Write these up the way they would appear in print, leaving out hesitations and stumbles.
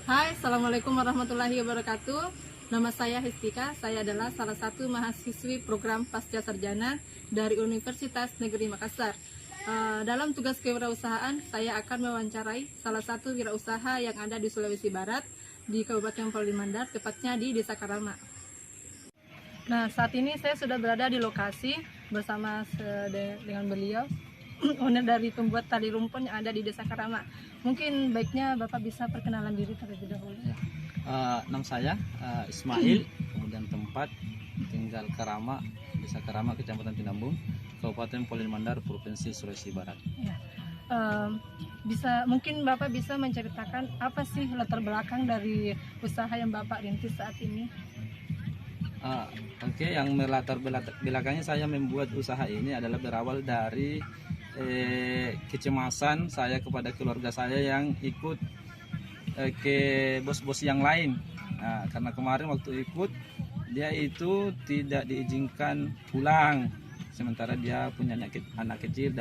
Hai, Assalamualaikum warahmatullahi wabarakatuh. Nama saya Histika, saya adalah salah satu mahasiswi program Pasca Sarjana dari Universitas Negeri Makassar. Dalam tugas kewirausahaan, saya akan mewawancarai salah satu wirausaha yang ada di Sulawesi Barat, di Kabupaten Polimandar, tepatnya di Desa Karama. Nah, saat ini saya sudah berada di lokasi bersama dengan beliau, owner dari pembuat tali rumpun yang ada di Desa Karama. Mungkin baiknya Bapak bisa perkenalan diri terlebih dahulu. Nama saya Ismail, kemudian tempat tinggal Karama, Desa Karama, Kecamatan Tinambung, Kabupaten Polimandar, Provinsi Sulawesi Barat. Ya. Mungkin Bapak bisa menceritakan apa sih latar belakang dari usaha yang Bapak rintis saat ini? Oke, yang melatar belakangnya saya membuat usaha ini adalah berawal dari kecemasan saya kepada keluarga saya yang ikut ke bos-bos yang lain. Nah, karena kemarin waktu ikut dia itu tidak diizinkan pulang, sementara dia punya anak kecil.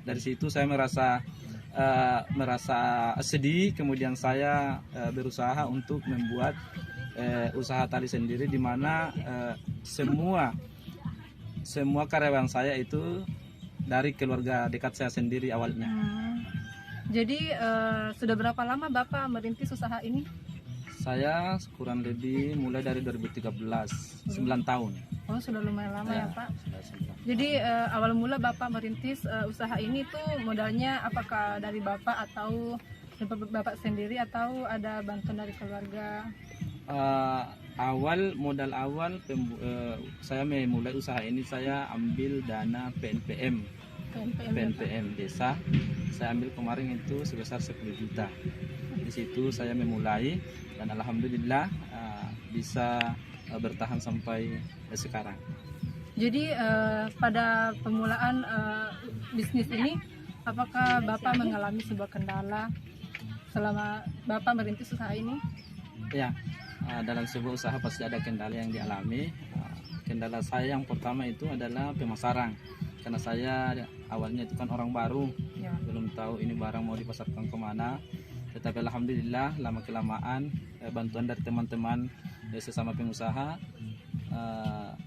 Dari situ saya merasa sedih. Kemudian saya berusaha untuk membuat usaha tali sendiri, di mana semua karyawan saya itu dari keluarga dekat saya sendiri awalnya. Jadi sudah berapa lama Bapak merintis usaha ini? Saya kurang lebih mulai dari 2013, 9 tahun. Oh, sudah lumayan lama ya Pak. Sudah. Jadi awal mula Bapak merintis usaha ini tuh modalnya apakah dari Bapak atau Bapak sendiri atau ada bantuan dari keluarga? Modal awal saya memulai usaha ini, saya ambil dana PNPM desa. Saya ambil kemarin itu sebesar 10 juta. Di situ saya memulai dan alhamdulillah bisa bertahan sampai sekarang. Jadi pada permulaan bisnis ini, apakah Bapak mengalami sebuah kendala selama Bapak merintis usaha ini? Ya, dalam sebuah usaha pasti ada kendala yang dialami. Kendala saya yang pertama itu adalah pemasaran, karena saya awalnya itu kan orang baru, belum tahu ini barang mau dipasarkan kemana. Tetapi alhamdulillah lama kelamaan bantuan dari teman-teman sesama pengusaha,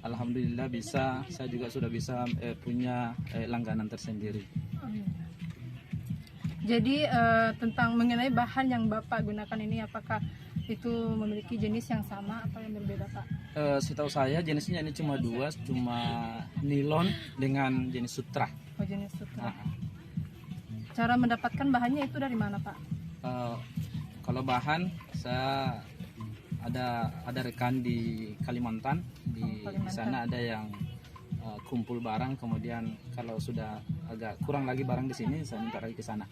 alhamdulillah saya juga sudah bisa punya langganan tersendiri. Jadi tentang mengenai bahan yang Bapak gunakan ini, apakah itu memiliki jenis yang sama atau yang berbeda Pak? Setahu saya jenisnya ini cuma dua, cuma nilon dengan jenis sutra. Oh, jenis sutra. Cara mendapatkan bahannya itu dari mana Pak? Kalau bahan saya ada rekan di Kalimantan, di sana ada yang kumpul barang, kemudian kalau sudah agak kurang lagi barang di sini saya minta lagi ke sana.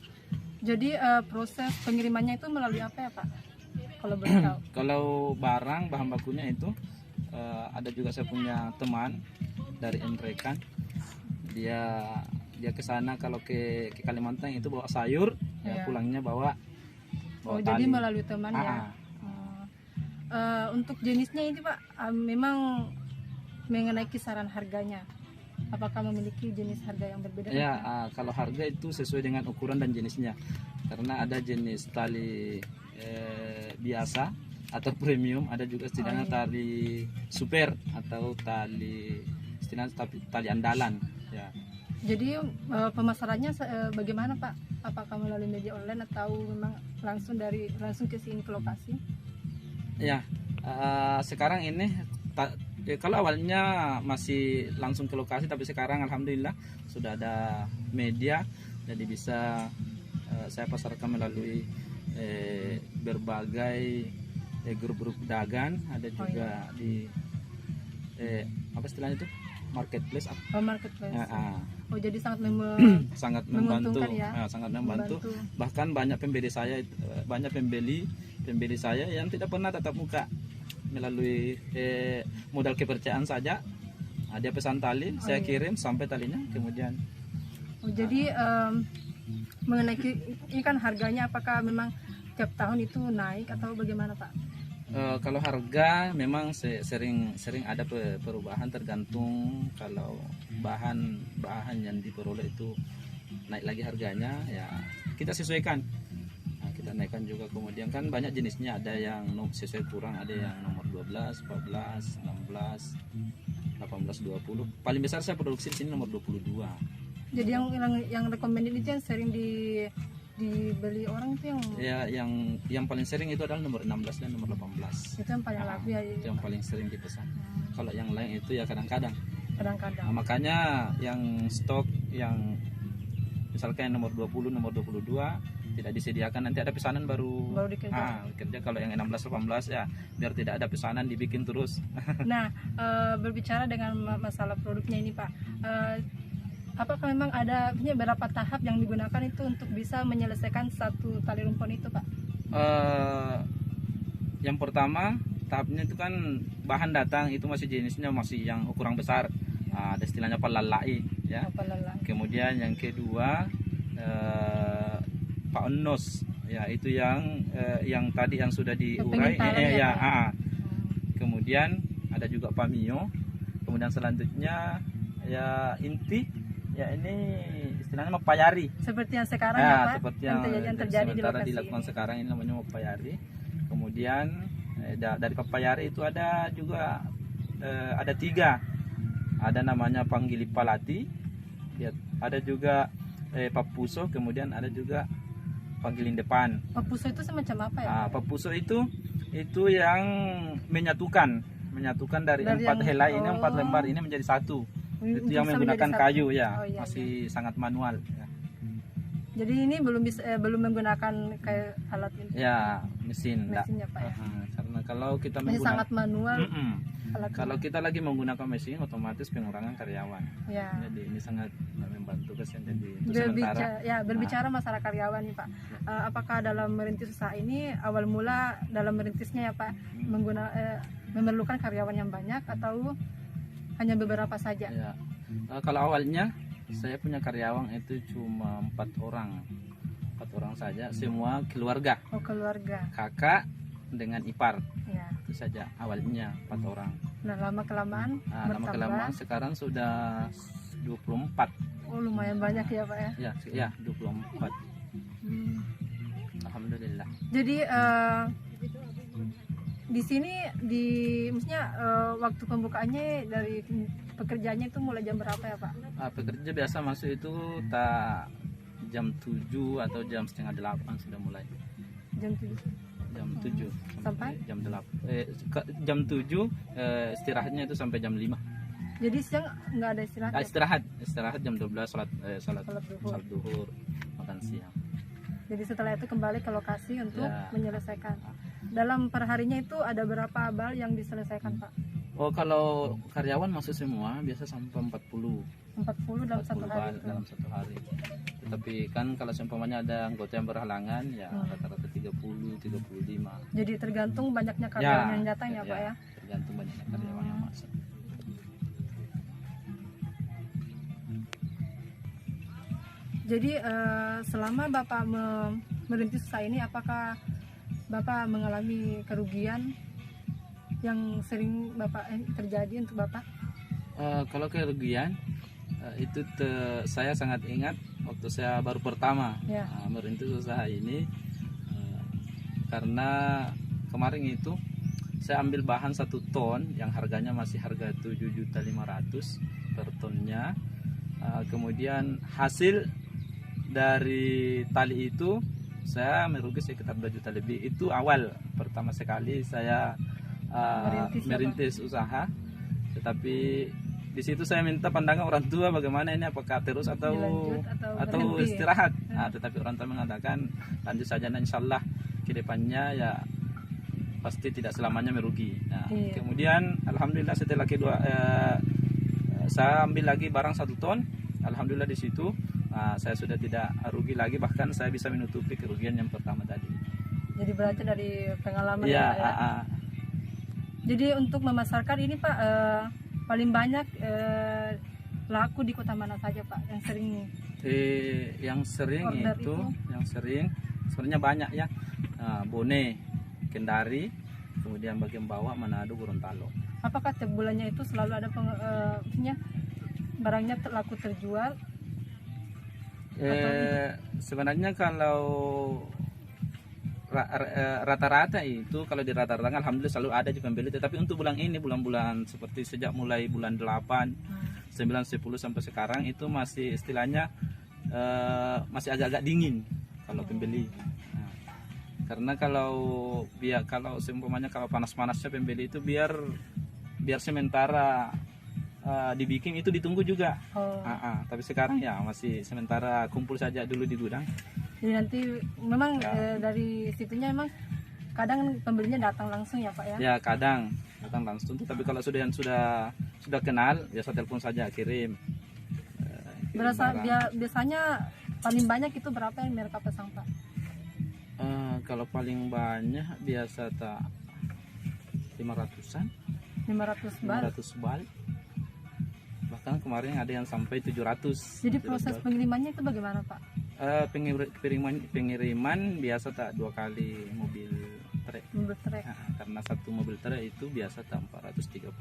Jadi proses pengirimannya itu melalui apa ya Pak? Kalau boleh tahu. Kalau bahan bakunya itu ada juga saya punya teman dari Enrekan, dia ke sana. Kalau ke Kalimantan itu bawa sayur, pulangnya bawa tali. Jadi melalui teman ya. Untuk jenisnya ini Pak, memang mengenai kisaran harganya, apakah memiliki jenis harga yang berbeda? Ya, kalau harga itu sesuai dengan ukuran dan jenisnya, karena ada jenis tali biasa atau premium, ada juga istilahnya tali super atau tali andalan ya. Jadi pemasarannya bagaimana Pak? Apakah melalui media online atau memang langsung ke sini ke lokasi? Ya, sekarang ini kalau awalnya masih langsung ke lokasi, tapi sekarang alhamdulillah sudah ada media, jadi bisa saya pasarkan melalui berbagai grup-grup dagang, ada juga di apa istilahnya itu, marketplace. Marketplace. Jadi sangat membantu ya? Sangat membantu. Bahkan banyak pembeli saya yang tidak pernah tatap muka, melalui modal kepercayaan saja. Dia pesan tali, saya kirim sampai talinya, kemudian jadi mengenai ikan harganya, apakah memang tiap tahun itu naik atau bagaimana Pak? Kalau harga memang sering ada perubahan, tergantung kalau bahan yang diperoleh itu naik lagi harganya, ya kita sesuaikan. naikkan juga. Kemudian kan banyak jenisnya, ada yang sesuai kurang, ada yang nomor 12, 14, 16, 18, 20. Paling besar saya produksi di sini nomor 22. Jadi yang recommended itu yang sering dibeli orang itu yang Ya, yang paling sering itu adalah nomor 16 dan nomor 18. itu yang paling laku ya. Itu yang paling sering dipesan. Kalau yang lain itu ya kadang-kadang. Kadang-kadang. Makanya yang stok yang misalkan yang nomor 20, nomor 22 tidak disediakan, nanti ada pesanan baru dikerja. Kerja. Kalau yang 16, 18 ya biar tidak ada pesanan dibikin terus. Nah, berbicara dengan masalah produknya ini Pak, apakah memang ada berapa tahap yang digunakan itu untuk bisa menyelesaikan satu tali rumpon itu Pak? Yang pertama tahapnya itu kan bahan datang itu masih jenisnya masih yang ukuran besar, ada istilahnya pelalai ya. Kemudian yang kedua paonos ya, itu yang tadi yang sudah diurai Kemudian ada juga pamio. Kemudian selanjutnya ya inti ya, ini istilahnya mapayari. Seperti yang sekarang ya Pak, seperti yang terjadi di lokasi dilakukan ini. sekarang ini namanya mapayari. Kemudian dari papayari itu ada juga ada 3, ada namanya panggilipalati ya, ada juga papuso, kemudian ada juga panggilin depan. Papuso itu semacam apa ya? Papuso itu yang menyatukan dari 4 helai ini, 4 lembar ini menjadi satu. Itu yang menggunakan kayu ya. Masih sangat manual ya. Jadi ini belum menggunakan kayak alat ini. Ya, mesinnya Pak ya. Karena kalau kita masih sangat manual. Kalau kita lagi menggunakan mesin, otomatis pengurangan karyawan. Ya. Jadi ini sangat membantu kesan. Jadi berbicara masalah karyawan nih Pak. Apakah dalam merintis usaha ini awal mula dalam merintisnya ya Pak memerlukan karyawan yang banyak atau hanya beberapa saja? Ya. Kalau awalnya saya punya karyawan itu cuma 4 orang saja, semua keluarga. Keluarga. Kakak dengan ipar. Ya. Itu saja awalnya 4 orang. Nah, lama kelamaan Sekarang sudah 24. Lumayan banyak ya Pak ya? Ya 24. Alhamdulillah. Jadi di sini maksudnya waktu pembukaannya dari pekerjaannya itu mulai jam berapa ya Pak? Pekerja biasa masuk itu jam 7 atau jam setengah 8 sudah mulai. Jam 7 sampai jam 8. Jam 7 istirahatnya itu sampai jam 5. Jadi siang nggak ada istirahat? Istirahat jam 12 salat duhur, makan siang. Jadi setelah itu kembali ke lokasi untuk menyelesaikan. Dalam perharinya itu ada berapa bal yang diselesaikan Pak? Kalau karyawan masuk semua biasa sampai 40 dalam satu hari. Dalam satu hari. Tetapi kan kalau seumpamanya ada anggota yang berhalangan ya rata-rata 30, 35. Jadi tergantung banyaknya karyawan yang datang ya Pak ya? Tergantung banyaknya karyawan yang masuk. Jadi selama Bapak merintis usaha ini, apakah Bapak mengalami kerugian yang sering Bapak terjadi untuk Bapak? Kalau kerugian itu saya sangat ingat waktu saya baru pertama merintis usaha ini, karena kemarin itu saya ambil bahan 1 ton yang harganya masih harga 7.500.000 per tonnya. Kemudian hasil dari tali itu saya merugi sekitar 2 juta lebih. Itu awal pertama sekali saya merintis usaha. Tetapi di situ saya minta pandangan orang tua bagaimana ini, apakah terus atau istirahat. Tetapi orang tua mengatakan lanjut saja, dan insyaallah kedepannya ya pasti tidak selamanya merugi. Kemudian alhamdulillah setelah saya ambil lagi barang 1 ton, alhamdulillah di situ saya sudah tidak rugi lagi, bahkan saya bisa menutupi kerugian yang pertama tadi. Jadi belajar dari pengalaman ya. Jadi untuk memasarkan ini Pak, paling banyak laku di kota mana saja Pak yang sering? Yang sering sebenarnya banyak ya. Bone, Kendari, kemudian bagian bawah Manado, Gorontalo. Apakah tiap bulannya itu selalu ada barangnya laku terjual? Sebenarnya kalau rata-rata itu kalau di rata-rata alhamdulillah selalu ada di pembeli, tetapi untuk bulan ini, bulan-bulan seperti sejak mulai bulan 8, 9, 10 sampai sekarang itu masih istilahnya masih agak-agak dingin kalau pembeli. Nah, karena kalau seumpamanya kalau panas-panasnya pembeli itu biar sementara dibikin itu ditunggu juga. Tapi sekarang ya masih sementara kumpul saja dulu di gudang. Jadi nanti memang dari situnya memang kadang pembelinya datang langsung ya Pak ya? Ya kadang datang langsung, tapi kalau sudah kenal ya saya telepon saja, kirim. Biasanya paling banyak itu berapa yang mereka pasang Pak? Kalau paling banyak biasa tak 500-an. 500 bal. 500 bal. Bahkan kemarin ada yang sampai 700. Jadi proses pengirimannya itu bagaimana Pak? Pengiriman biasa tak 2 kali mobil trek. Mobil trek. Karena satu mobil trek itu biasa tak 430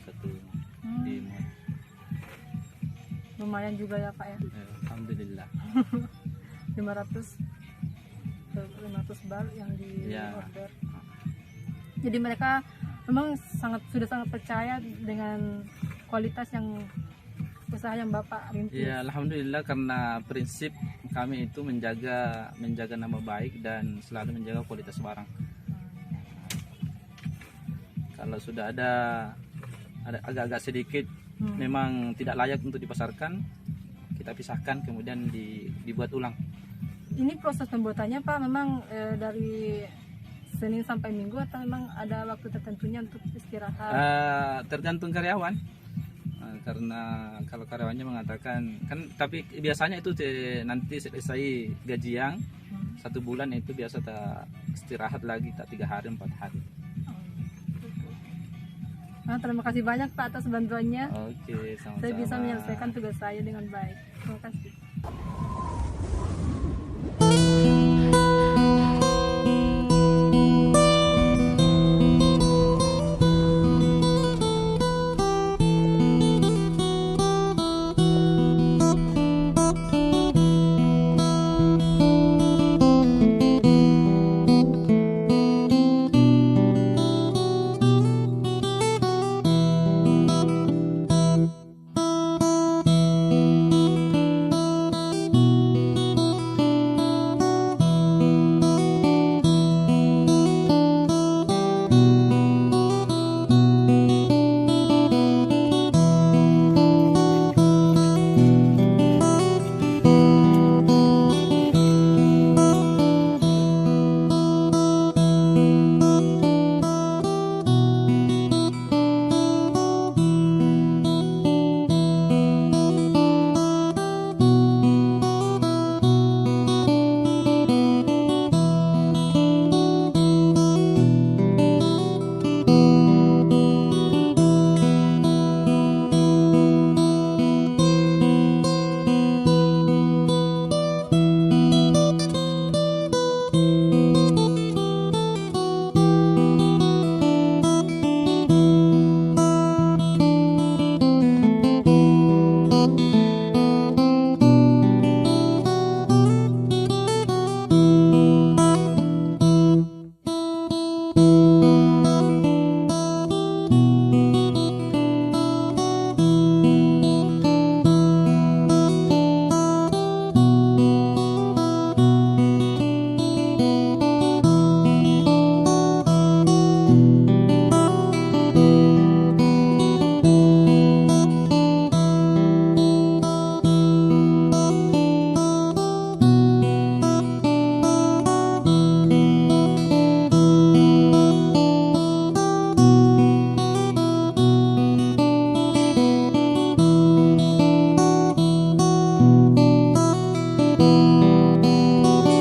satu dimuat. Lumayan juga ya Pak ya? Alhamdulillah. 500 bal yang di order. Jadi mereka memang sudah sangat percaya dengan kualitas yang usaha yang Bapak rintis. Ya alhamdulillah, karena prinsip kami itu menjaga nama baik dan selalu menjaga kualitas barang. Kalau sudah ada agak-agak sedikit memang tidak layak untuk dipasarkan, kita pisahkan kemudian dibuat ulang. Ini proses pembuatannya Pak memang dari Senin sampai Minggu atau memang ada waktu tertentunya untuk istirahat? Tergantung karyawan. Karena kalau karyawannya mengatakan kan, tapi biasanya itu nanti selesai gajian 1 bulan itu biasa tak istirahat lagi, tak 3 hari 4 hari. Terima kasih banyak Pak atas bantuannya. Oke, sama-sama. Saya bisa menyelesaikan tugas saya dengan baik. Terima kasih.